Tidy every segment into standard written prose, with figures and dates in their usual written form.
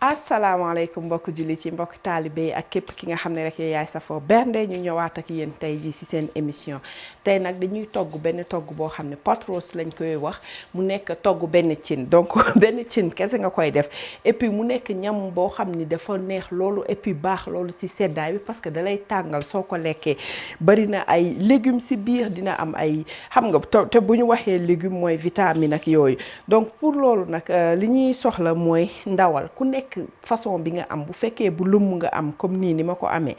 asalaamaaleykum mbokk jullit yi mbokk taalibe yi ak képp ki nga xam ne rek yaay safoo bernde ñu ñëwaat ak yéen tey ji ci seen émission tey nag dañuy togg benn togg boo xam ne pot roast lañ koy wax mu nekk togg benn cin donc benn cin kese nga koy def et puis mu nekk ñam boo xam ni dafa neex loolu et puis baax loolu ci seddaay bi parce que dalay tàngal soo ko lekkee bari na ay légumes ci biir dina am ay xam nga te bu ñu waxee légumes mooy vitamine ak yooyu donc pour loolu nag li ñuy soxla mooy ndawal ku nekk façon bi nga am bu fekkee bu lum nga am comme nii ni ma ko amee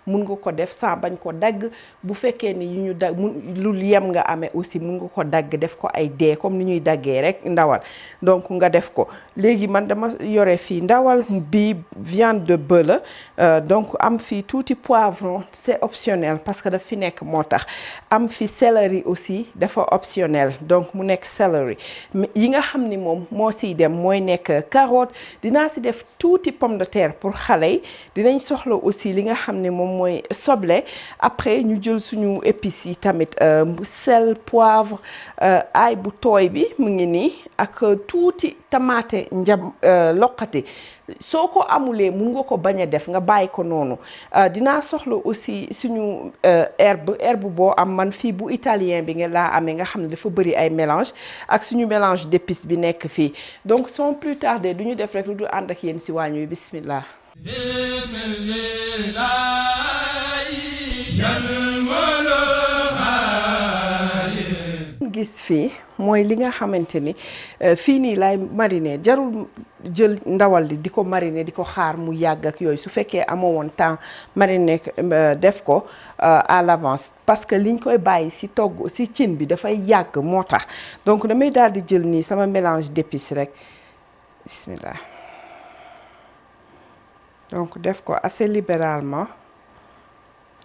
mun nga ko def sans bañ ko dagg bu fekkee ni yu ñu dagg lu yem nga amee aussi mun nga ko dagg def ko ay dee comme ni ñuy daggee rek ndawal donc nga def ko léegi man dama yore fii ndawal bi viande de bœuf la donc am fii tuuti poivron c'est optionnel parce que daf fi nekk moo tax am fi céleri aussi dafa optionnel donc mu nekk céleri yi nga xam ni moom moo siy dem mooy nekk carotte dinaa si def tuuti pomme de terre pour xale yi dinañ soxla aussi li nga xam ne moom mooy soble après ñu jël suñu épices yi tamit sel poivre ail bu tooy bi mu ngi nii ak tuuti tamaate njam loqati soo ko amulee mun nga ko bañ a def nga bàyyi ko noonu dinaa soxla aussi suñu herbe boo am man fii bu italien bi nga laa amee nga xam ne dafa bëri ay mélange ak suñu mélange d'épices bi nekk fii donc sans plus tarder du ñu def rek lu du ànd ak yéen si waañ wi bismillah gis fii mooy li nga xamante ni fii nii lay mariner jarul jël ndawal li di ko mariner di ko xaar mu yàgg ak yooyu su fekkee amoo woon temps mariner def ko à l'avance parce que liñ koy bàyyi ci togg ci cin bi dafay yàgg moo tax donc damay daal di jël nii sama mélange d'épices rek bismillah donc def ko assez libéralement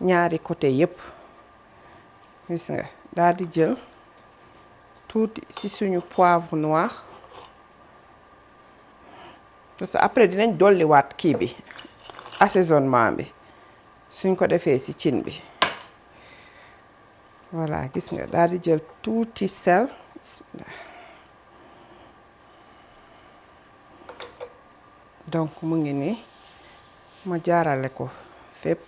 ñaari côté yépp gis nga daal di jël tuuti ci suñu poivre noir parce que après dinañ dolliwaat kii bi assaisonnement bi suñ ko defee ci cin bi voilà gis nga daal di jël tuuti sel donc mu ngi nii ma jaarale ko fépp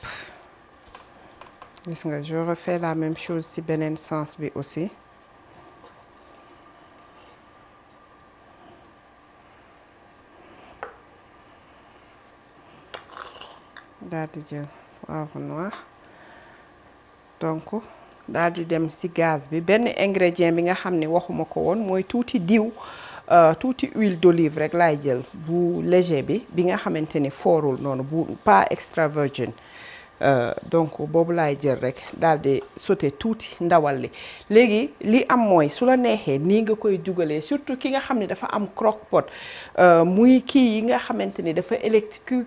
gis nga je refais la même chose ci beneen sens bi aussi daal di jël poivre noir donc daal di dem ci gaz bi benn ingrédient bi nga xam ne waxuma ko woon mooy tuuti diw tuuti huile d'olive rek laay jël bu léger bi nga xamante ni foorul noonu bu pas extra virgin donc boobu laay jël rek daal di sauté tuuti ndawal li léegi li am mooy su la neexee nii nga koy dugalee surtout ki nga xam ne dafa am croque-pot muy kii yi nga xamante ni dafa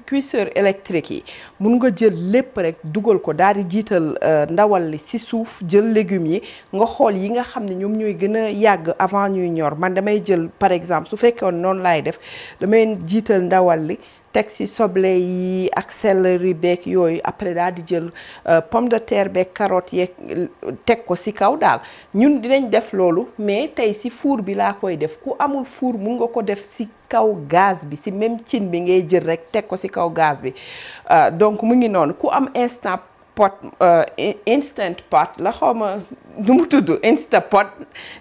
cuisseur électrique yi mun nga jël lépp rek dugal ko daal di jiital ndawal li ci suuf jël légumes yi nga xool yi nga xam ne ñoom ñooy gën a yàgg avant ñuy ñor man damay jël par exemple su fekkoon noonu laay def damay jiital ndawal li teg ci soble yi ak céleri beeg yooyu après daal di jël pomme de terre beeg carotte yeeg teg ko ci kaw daal ñun dinañ def loolu mais tey ci four bi laa koy def ku amul four mun nga ko def ci kaw gaz bi ci même cin bi ngay jël rek teg ko ci kaw gaz bi donc mu ngi noonu ku am instant pot la xawma nu mu tudd Instapot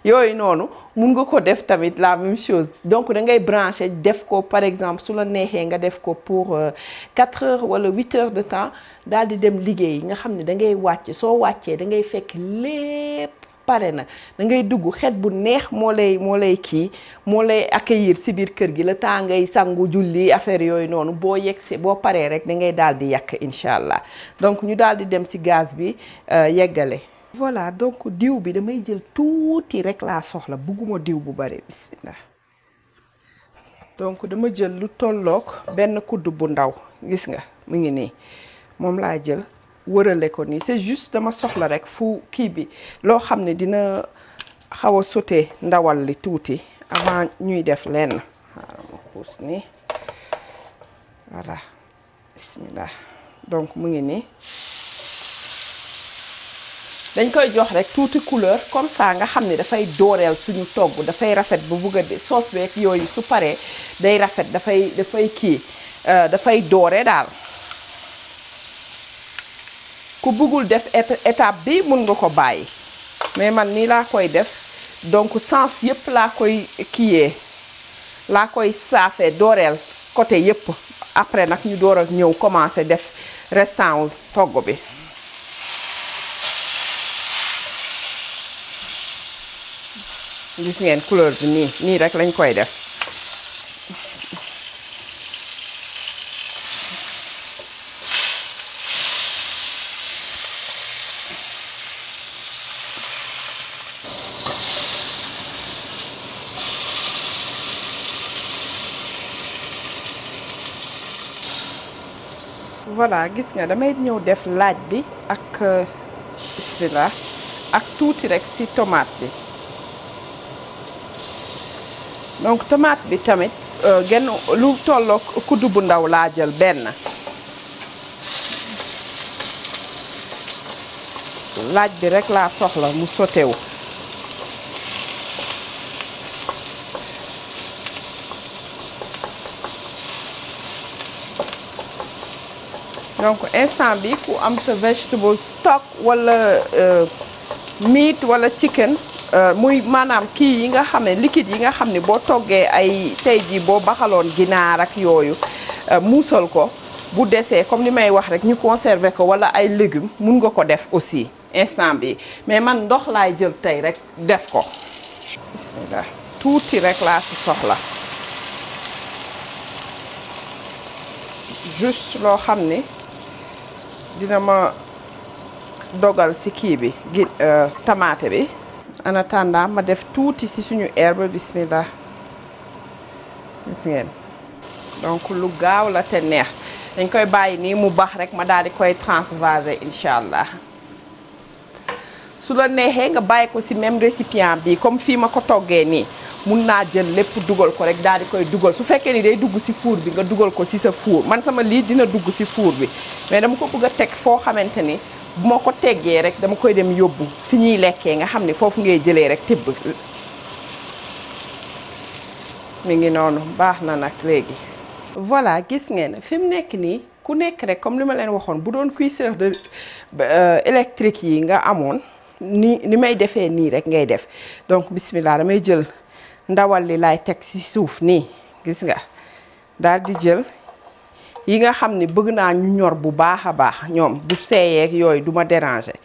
yooyu noonu mun nga ko def tamit la même chose donc da ngay brancher def ko par exemple su la neexee nga def ko pour 4 heures wala 8 heures de temps daal di dem liggéey nga xam ne da ngay wàcc soo wàccee da ngay fekk lépp pare na da ngay dugg xet bu neex moo lay accueillir ci biir kër gi le temps ngay sangu julli affaire yooyu noonu boo yegsee boo paree rek da ngay daal di yàq incha allah donc ñu daal di dem ci gaz bi yeggale. voilà donc diw bi damay jël tuuti rek laa soxla bugguma diw bu bari bismillah donc dama jël lu tolloog benn kudd bu ndaw gis nga mu ngi nii moom laa jël wërale ko nii c'est juste dama soxla rek fu kii bi loo xam ne dina xaw a sauté ndawal li tuuti avant ñuy def lenn xaaral ma xuus nii voilà bismillah donc mu ngi nii dañ koy jox rek tuuti couleur comme ça nga xam ne dafay dooreel suñu togg dafay rafet bu bugg a sauce beeg yooyu su paree day rafet dafay kii dafay doore daal ku bëggul def étape bi mun nga ko bàyyi mais man nii laa koy def donc sens yépp laa koy kiiyee laa koy saafee dooreel côté yépp après nag ñu door a ñëw commencer def restant wu togg bi gis ngeen couleur bi nii rek lañ koy def voilà gis nga damay ñëw def laaj bi ak bismillah ak tuuti rek ci tomate bi donc tomate bi tamit genn lu tollook kuddu bu ndaw laa jël benn laaj bi rek laa soxla mu sotewu donc instant bi ku am sa vegetable stock wala meat wala chicken muy maanaam kii yi nga xam ne liquide yi nga xam ne boo toggee ay tey jii boo baxaloon ginaar ak yooyu muusal ko bu desee comme li may wax rek ñu conserver ko wala ay légumes mun nga ko def aussi instant bi mais man ndox laay jël tey rek def ko bismillah tuuti rek laa ci soxla juste loo xam ne dina ma dogal ci kii bi tamaate bi en attendant ma def tuuti ci suñu herbe bismillah gis ngeen donc lu gaaw la te neex dañ koy bàyyi nii mu baax rek ma daal di koy transvaser incha allah su la neexee nga bàyyi ko ci même récipient bi comme fii ma ko toggee nii mun naa jël lépp dugal ko rek daal di koy dugal su fekkee ni day dugg ci four bi nga dugal ko ci sa four man sama lii dina dugg ci four bi mais dama ko bëgg a teg foo xamante ni bu ma ko teggee rek dama koy dem yóbbu fi ñuy lekkee nga xam ne foofu ngay jëlee rek tibb mi ngi noonu baax na nag léegi voilà gis ngeen fi mu nekk nii ku nekk rek comme li ma leen waxoon bu doon cuisseur de électrique yi nga amoon ni may defee nii rek ngay def donc bismillah damay jël ndawal li laay teg ci suuf nii gis nga daal di jël yi nga xam ne bëgg naa ñu ñor bu baax a baax ñoom bu seeyeeg yooyu du ma déranger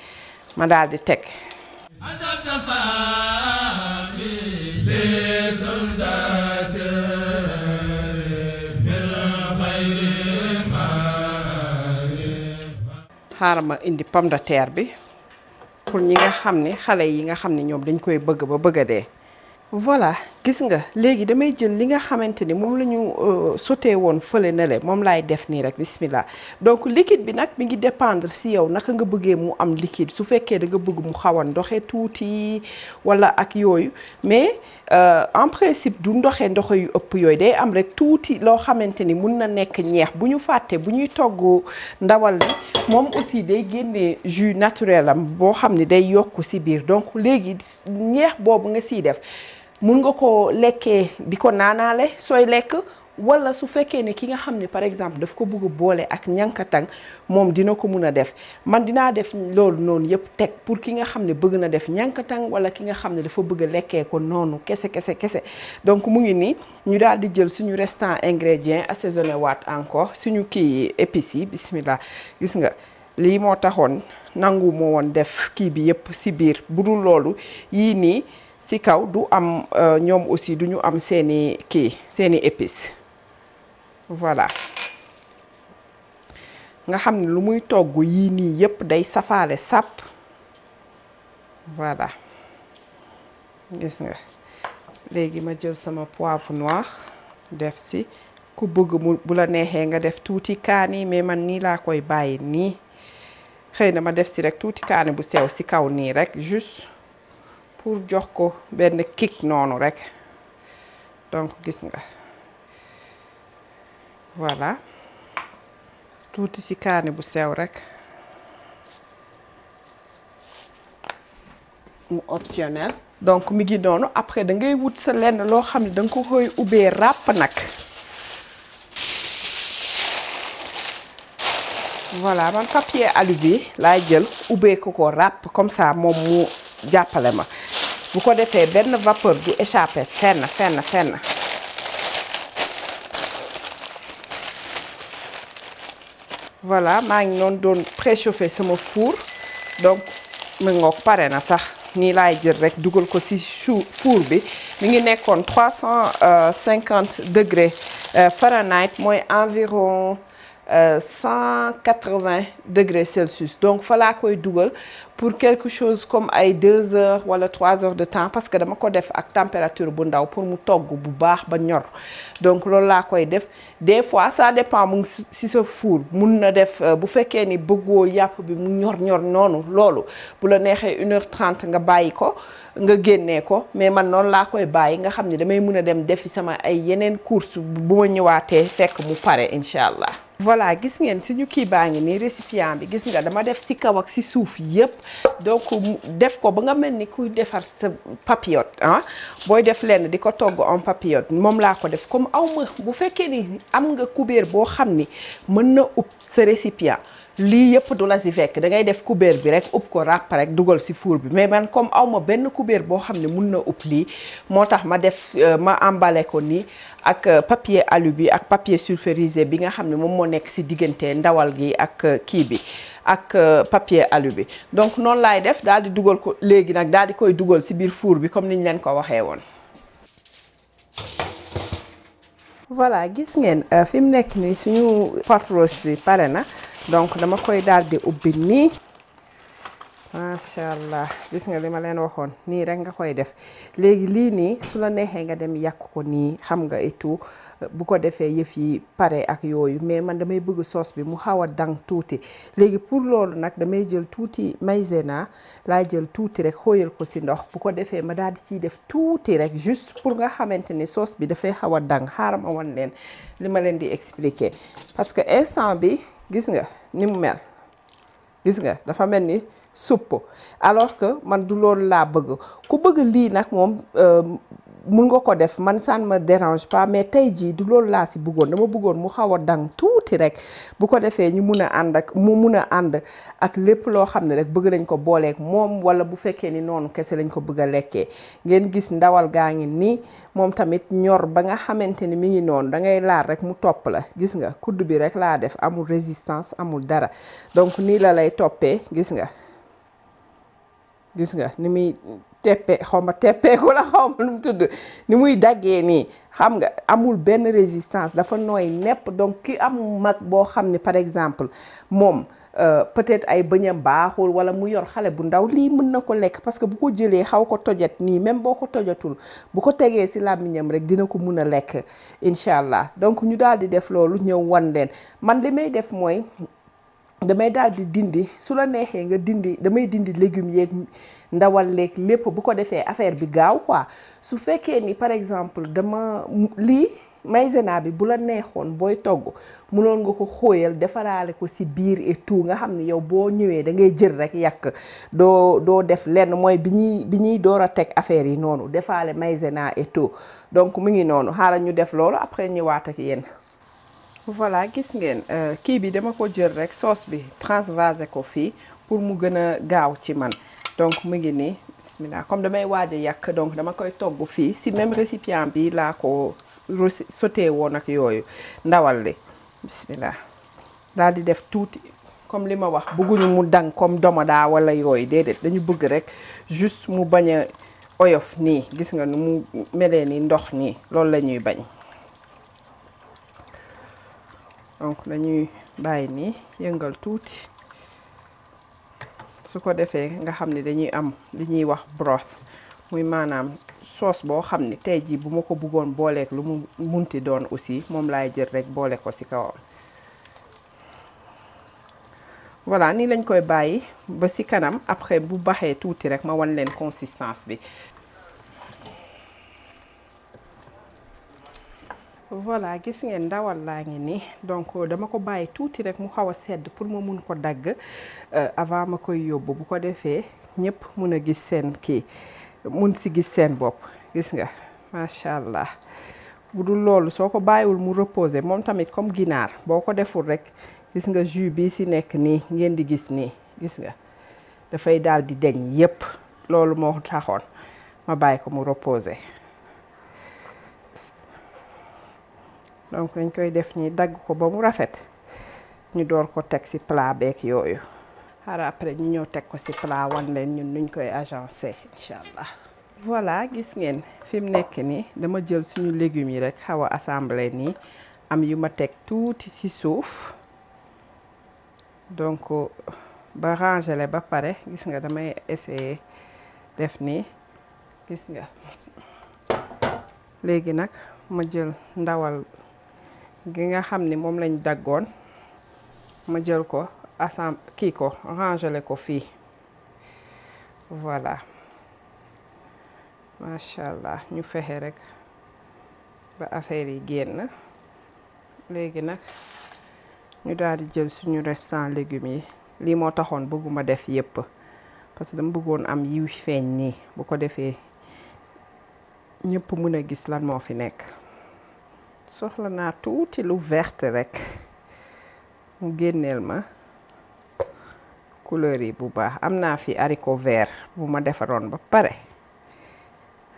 ma daal di teg xaaral ma indi pomme de terre bi pour ñi nga xam ne xale yi nga xam ne ñoom dañ koy bëgg ba bëgg a dee voilà gis nga léegi damay jël li nga xamante ni moom la ñu sauté woon fële na le moom laay def nii rek bismillah donc liquide bi nag mi ngi dépendre si yow naka nga bëggee mu am liquide su fekkee da nga bëgg mu xaw a ndoxe tuuti wala ak yooyu mais en principe du ndoxe yu ëpp yooyu day am rek tuuti loo xamante ni mun na nekk ñeex bu ñu fàtte bu ñuy togg ndawal bi moom aussi day génnee jus naturel am boo xam ne day yokk si biir donc léegi ñeex boobu nga siy def mun nga ko lekkee di ko naanaale sooy lekk wala su fekkee ne ki nga xam ne par exemple daf ko bëgg boole ak ñankatang moom dina ko mun a def man dinaa def loolu noonu yëpp teg pour ki nga xam ne bëgg na def ñankatang wala ki nga xam ne dafa bëgg a lekkee ko noonu kese donc mu ngi nii ñu daal di jël suñu restant ingrédient assaisonné waat encore suñu kii épices yi bismillah gis nga lii moo taxoon nangu moo woon def kii bi yëpp si biir bu dul loolu yii nii si kaw du am ñoom aussi du ñu am seeni épices voilà nga xam ne lu muy togg yii nii yëpp day safaale sàpp voilà gis nga léegi ma jël sama poivre noir def si ku bëgg mu bu la neexee nga def tuuti kaani mais man nii laa koy bàyyi nii xëy na ma def si rek tuuti kaani bu sew si kaw nii rek juste pour jox ko benn kick noonu rek donc gis nga voilà tuuti ci kaani bu sew rek mu optionnel. donc mi ngi noonu après da ngay wut sa lenn loo xam ne da nga ko koy ubbee ràpp nag. voilà man papier alu bi laay jël ubbee ko ràpp comme ça moom mu jàppale ma bu ko defee benn vapeur du échappé fenn. voilà maa ngi noonu doon préchauffer sama four donc mu ngoog pare na sax nii laay jël rek dugal ko ci four bi mi ngi nekkoon 350 degrés Fahrenheit mooy environ 180 degrés Celsius donc fa laa koy dugal pour quelque chose comme ay 2 heures wala 3 heures de temps parce que dama ko def ak température bu ndaw pour mu togg bu baax ba ñor donc loolu laa koy def des fois ça dépend mu ngi ci sa four mun na def bu fekkee ni bëggoo yàpp bi mu ñor noonu loolu bu la neexee 1h30 nga bàyyi ko nga génnee ko mais man noonu laa koy bàyyi nga xam ne damay mun a dem defi sama ay yeneen course bu ma ñëwaatee fekk mu pare incha allah. voilà gis ngeen suñu kii baa ngi nii récipient bi gis nga dama def ci kaw ak ci suuf yépp donc def ko ba nga mel ni kuy defar sa papillote booy def lenn di ko togg en papillote moom laa ko def comme aw ma bu fekkee ni am nga kubéer boo xam ni mën na ub sa récipient lii yëpp du la ci fekk da ngay def kubéer bi rek ub ko ràpp rek dugal ci four bi mais man comme aw ma benn kubéer boo xam ne mun na ub lii moo tax ma def ma emballé ko nii ak papier alu bi ak papier sulfurisé bi nga xam ne moom moo nekk ci diggante ndawal gi ak kii bi ak papier alu bi donc noonu laay def daal di dugal ko léegi nag daal di koy dugal ci biir four bi comme niñ leen ko waxee woon. voilà gis ngeen fi mu nekk nii suñu pot roast bi pare na donc dama koy daal di ubbi nii macha allah gis nga li ma leen waxoon nii rek nga koy def léegi lii nii su la neexee nga dem yàq ko nii xam nga et tout bu ko defee yëf yi pare ak yooyu mais man damay bëgg sauce bi mu xaw a dang tuuti léegi pour loolu nag damay jël tuuti maïzena laa jël tuuti rek xóoyal ko ci ndox bu ko defee ma daal di ciy def tuuti rek juste pour nga xamante ni sauce bi dafay xaw a dang xaaral ma wan leen li ma leen di expliquer parce que instant bi gis nga ni mu mel gis nga dafa mel ni soupe alors que man du loolu laa bëgg ku bëgg lii nag moom mun nga ko def man ça ne me dérange pas mais tey jii du loolu laa ci bëggoon dama bëggoon mu xaw a dang tuuti rek bu ko defee ñu mun a ànd ak mu mun a ànd ak lépp loo xam ne rek bëgg nañ ko booleeg moom wala bu fekkee ni noonu kese lañ ko bëgg a lekkee ngeen gis ndawal gaa ngi nii moom tamit ñor ba nga xamante ni mi ngi noonu da ngay laal rek mu topp la gis nga kudd bi rek laa def amul résistance amul dara donc nii la lay toppee gis nga ni muy teppee xaw ma teppeeku la xaw ma nu mu tudd ni muy daggee nii xam nga amul benn résistance dafa nooy nepp donc ki am mag boo xam ne par exemple moom peut-être ay bëñam baaxul wala mu yor xale bu ndaw lii mën na ko lekk parce que bu ko jëlee xaw ko tojat nii même boo ko tojatul bu ko tegee ci làmmiñam rek dina ko mun a lekk incha allah donc ñu daal di def loolu ñëw wan leen man li may def mooy damay daal di dindi su la neexee nga dindi damay dindi légumes yeeg ndawal leeg lépp bu ko defee affaire bi gaaw quoi su fekkee ni par exemple dama lii maïzena bi bu la neexoon booy togg mënoon nga ko xóoyal defaraale ko ci biir et tout nga xam ne yow boo ñëwee da ngay jël rek yàq doo def lenn mooy bi ñuy door a teg affaire yi noonu defaale maïzena et tout donc mu ngi noonu xaaral ñu def loolu après ñëwaat ak yéen. voilà gis ngeen kii bi dama ko jël rek sauce bi transvasé ko fii pour mu gën a gaaw ci man donc mu ngi nii bismillah comme damay waaj a yàq donc dama koy togg fii ci même récipient bi laa ko sauté woon ak yooyu ndawal li bismillah daal di def tuuti comme li ma wax bëgguñu mu dang comme domoda wala yooyu déedéet dañu bëgg rek juste mu bañ a oyof nii gis nga nu mu melee ni ndox nii loolu la ñuy bañ donc dañuy bàyyi nii yëngal tuuti su ko defee nga xam ne dañuy am li ñuy wax broth muy maanaam sauce boo xam ne tey jii bu ma ko bëggoon booleeg lu mu munti doon aussi moom laay jël rek boole ko ci kawam. voilà nii lañ koy bàyyi ba ci kanam après bu baxee tuuti rek ma wan leen consistance bi. voilà gis ngeen ndawal laa ngi nii donc dama ko bàyyi tuuti rek mu xaw a sedd pour ma mun ko dagg avant ma koy yóbbu bu ko defee ñëpp mun a gis seen kii mun si gis seen bopp gis nga macha allah. bu dul loolu soo ko bàyyiwul mu reposer moom tamit comme ginaar boo ko deful rek gis nga jus bii si nekk nii ngeen di gis nii gis nga dafay daal di deñ yépp loolu moo taxoon ma bàyyi ko mu reposer. donc dañ koy def nii dagg ko ba mu rafet ñu door ko teg ci plat beeg yooyu xaaral après ñu ñëw teg ko ci plat wan leen ñun nuñ koy agencé incha allah. voilà gis ngeen fi mu nekk nii dama jël suñu légumes yi rek xaw a assemblé nii am yu ma teg tuuti ci suuf donc ba rangele ba pare gis nga damay essayer def nii gis nga léegi nag ma jël ndawal gi nga xam ni moom lañ daggoon ma jël ko kii ko rangele ko fii voilà macha allah ñu fexe rek ba affaire yi génn léegi nag ñu daal di jël suñu restant légumes yi lii moo taxoon bëgguma def yépp parce que dama bëggoon am yiw feeñ nii bu ko defee ñëpp mën a gis lan moo fi nekk. soxla naa tuuti lu verte rek mu génneel ma couleur yi bu baax am naa fi haricot vert bu ma defaroon ba pare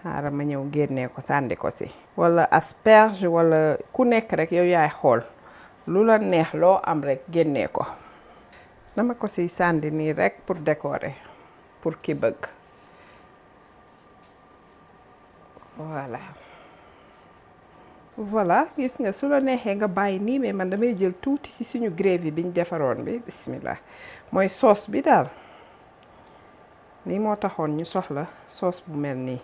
xaaral ma ñëw génnee ko sànni ko si. wala asperge wala ku nekk rek yow yaay xool lu la neex loo am rek génnee ko dama ko si sànni nii rek pour décorer pour ki bëgg voilà gis nga su la neexee nga bàyyi nii mais man damay jël tuuti ci suñu gravy biñ defaroon bi bismillah mooy sauce bi daal nii moo taxoon ñu soxla sauce bu mel nii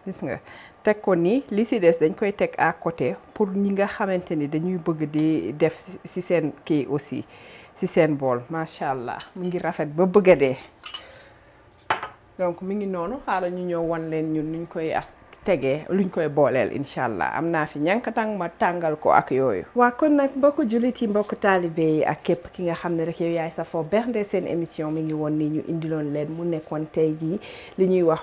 gis nga teg ko nii li ci des dañ koy teg à côté pour ñi nga xamante ni dañuy bëgg di def ci seen kii aussi ci seen bool macha allah mu ngi rafet ba bëgg a dee donc mi ngi noonu xaaral ñu ñëw wan leen ñun nuñ koy tegee luñ koy booleel incha allah am naa fi ñankatang ma tàngal ko ak yooyu. waa kon nag mbokku jullit yi mbokku taalibe yi ak képp ki nga xam ne rek yow yaay safoo bernde seen émission mi ngi woon nii ñu indiloon leen mu nekkoon tey jii li ñuy wax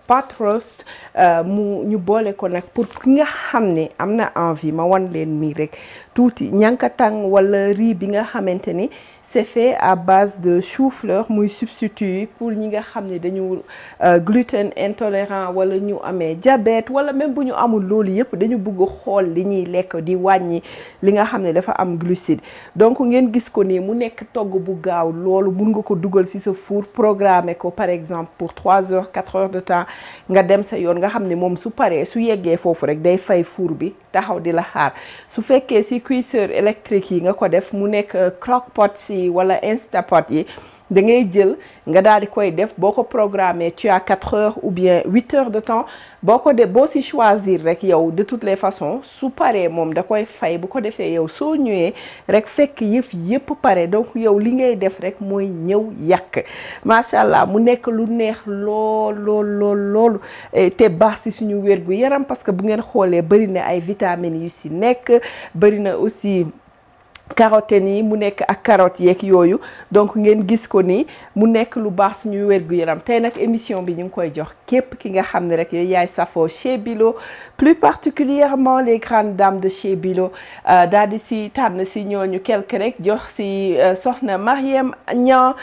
pot roast ñu boole ko nag pour ki nga xam ne am na envie ma wan leen nii rek tuuti ñankatang wala riz bi nga xamante ni c'est fait à base de chou-fleur muy substitut pour ñi nga xam ne dañu gluten intolérant wala ñu amee diabète wala même bu ñu amul loolu yëpp dañu bëgg xool li ñuy lekk di wàññi li nga xam ne dafa am glucide donc ngeen gis ko nii mu nekk togg bu gaaw loolu mun nga ko dugal ci sa four programmer ko par exemple pour 3 heures 4 heures de temps nga dem sa yoon nga xam ne moom su paree su yeggee foofu rek day fay four bi taxaw di la xaar su fekkee ci cuisseur électrique yi nga ko def mu nekk crock-pot wala Instapot yi da ngay jël nga daal di koy def boo ko programmé tu as 4 heures ou bien 8 heures de temps boo ko def boo si choisir rek yow de toutes les façons su paree moom da koy fay bu ko defee yow soo ñëwee rek fekk yëpp pare donc yow li ngay def rek mooy ñëw yàq macha allah mu nekk lu neex lool te baax si suñu wér gu yaram parce que bu ngeen xoolee bari na ay vitamines yu si nekk bari na aussi carotènes yi mu nekk ak carottes yeeg yooyu donc ngeen gis ko ni mu nekk lu baax suñu wér-gu-yaram tey nag émission bi ñu ngi koy jox képp ki nga xam ne rek yow yaay safoo chez Bilo plus particulièrement les grandes dames de chez Bilo daal di si tànn si ñooñu quelque rek jox si soxna Mariem Niang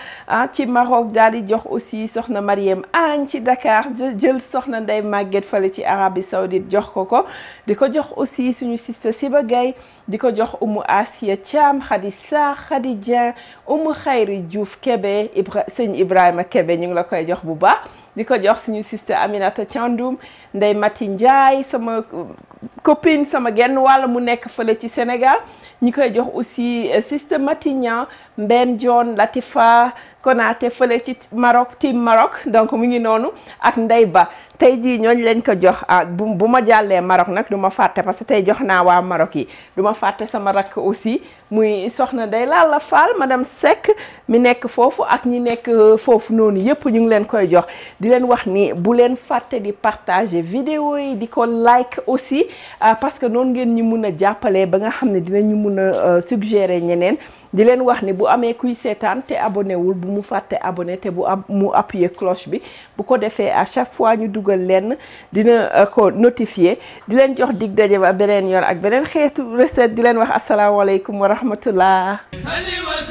ci Maroc daal di jox aussi soxna Mariem Agne ci Dakar jël soxna Ndey Maguette fale ci Arabie Saoudite jox ko di ko jox aussi suñu sister Siba Gaye di ko jox Umu Asiya Thiam Khady Sarr Khady Dieng Umu Khayri Diouf Kébé sëñ Ibrahima Kébé ñu ngi la koy jox bu baax di ko jox suñu sister Aminata Thiandoum Ndey Mati Ndiaye sama copine sama genn wàll mu nekk fële ci Sénégal ñu koy jox aussi sister Mati Niang Mben John Latifa Konaté fële ci Maroc team Maroc donc mu ngi noonu ak Ndey Ba tey jii ñooñu lañ ko jox bu ma jàllee Maroc nag du ma fàtte parce que tey jox naa waa Maroc yi du ma fàtte sama rakk aussi muy soxna Day Lalla Fall madame Seck mi nekk foofu ak ñi nekk foofu noonu yëpp ñu ngi leen koy jox di leen wax ni bu leen fàtte di partager vidéo yi di ko like aussi parce que noonu ngeen ñu mun a jàppalee ba nga xam ne dinañu mun a suggérer ñeneen di leen wax ni bu amee kuy seetaan te abonné wul bu mu fàtte abonné te mu appuyer cloche bi bu ko defee à chaque fois ñu dugal leen dina ko notifier di leen jox dig daje ba beneen yoon ak beneen xeetu recette di leen wax asalaamaaleykum wa rahmatullah. Sunny was